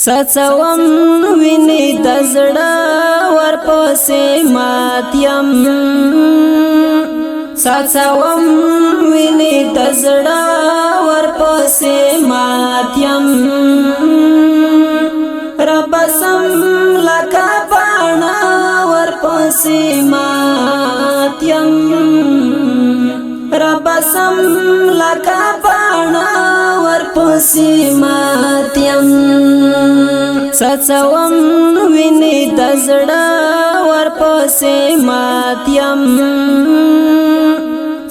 سڅوم ویني د زړه ورپسې ماتیم سڅوم ویني د زړه ورپسې ماتیم رب سم لکه باڼه ورپسې ماتیم رب سم لکه باڼه ورپسې ماتیم سڅوم ویني د زړه ورپسې ماتیم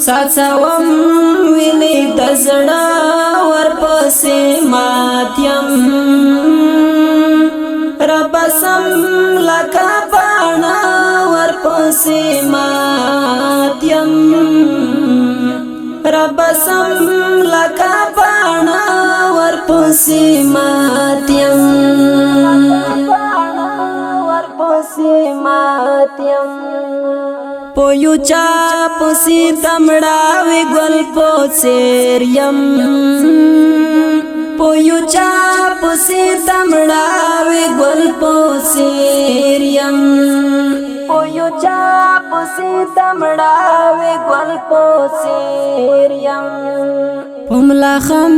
سڅوم ویني د زړه ورپسې ماتیم رب سم لکه باڼه ورپسې ماتیم رب سم لکه باڼه ورپسې ماتیم پویو چا پسی تمړاوي ګل پوڅیر یم پویو چا پسی تمړاوي ګل پوڅیر یم پویو چا پسی تمړاوي ګل پوڅیر یم پملا خم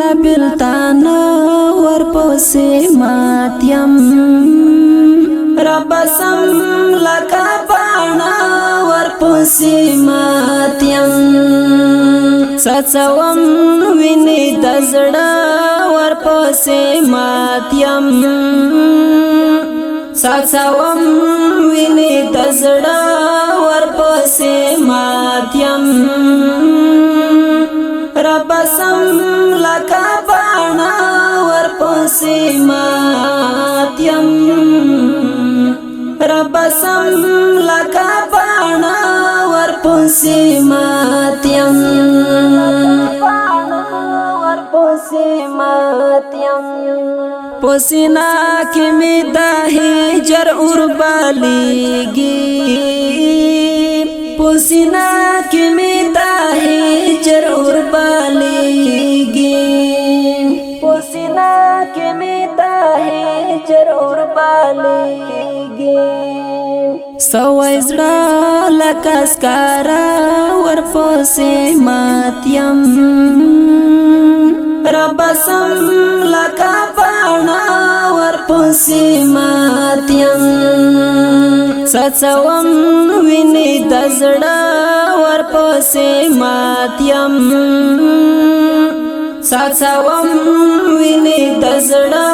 لبلتان ورپسې ماتیم رب سم لکه باڼه ورپسې ماتیم سڅوم ویني د زړه ورپسې ماتیم سڅوم ویني د زړه ورپسې ماتیم رب سم لکه باڼه ورپسې ماتیم رب سم لکه باڼه ورپسې ماتیم پسینا کې می د هجر اور بالیږي پسینا کې می د هجر اور بالیږي پسینا کې می د هجر اور بالیږي سوای زړه لکه سکاره ورپسې ماتیم رب سم لکه باڼه ورپسې ماتیم سڅوم ویني د زړه ورپسې ماتیم سڅوم ویني د زړه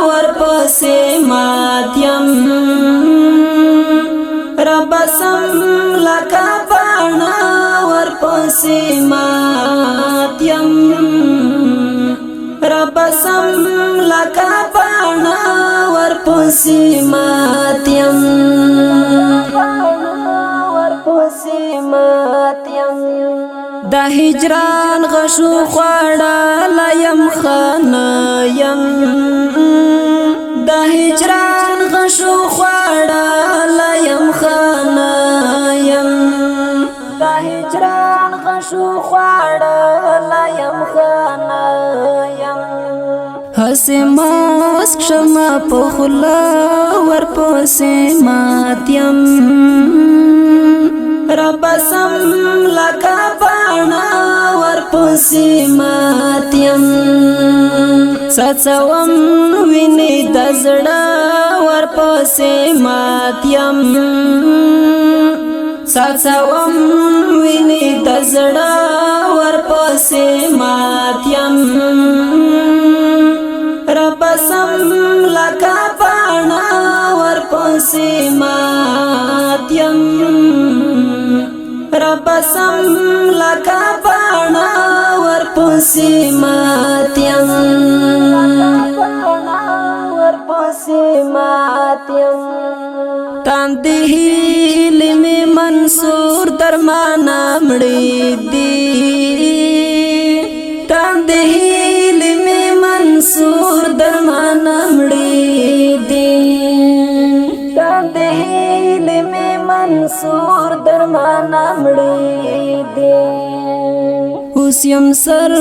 ورپسې ماتیم رب سم لکه باڼه ورپسې ماتیم رب سم لکه باڼه ورپسې ماتیم د هجران غشو خوړله یم خانه یم د هجران غشو خوړله یم خانه یم د هجران غشو خوړله یم خانه یم هسې ماسک شمه په خوله ورپسې ماتیم رب سم لکه باڼه ورپسې ماتیم سڅوم ویني د زړه ورپسې ماتیم سڅوم ویني د زړه ورپسې ماتیم رب سم لکه باڼه ورپسې ماتیم رب سم لکه باڼه ورپسې ماتیم تاندې هیلې مې منصور درمانه مړې دي تاندې هیلې مې منصور درمانه مړې دي تاندې هیلې مې منصور درمانه مړې دي اوسیم سر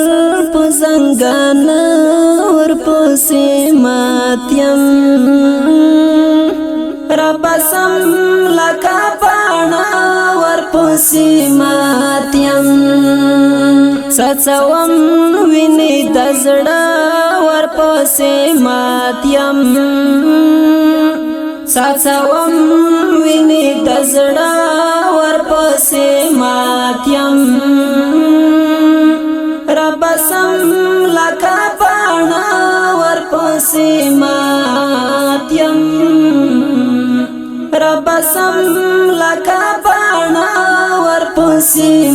په زنګان ور پسې ماتیم رب سم لکا پانا ور پسې ماتیم سڅوم ویني دزړه ور پسې ماتیم سڅوم ویني دزړه ور پسې ماتیم رب سم لکا پانا ور پسې ماتیم رب سم لکا پانا ور پسې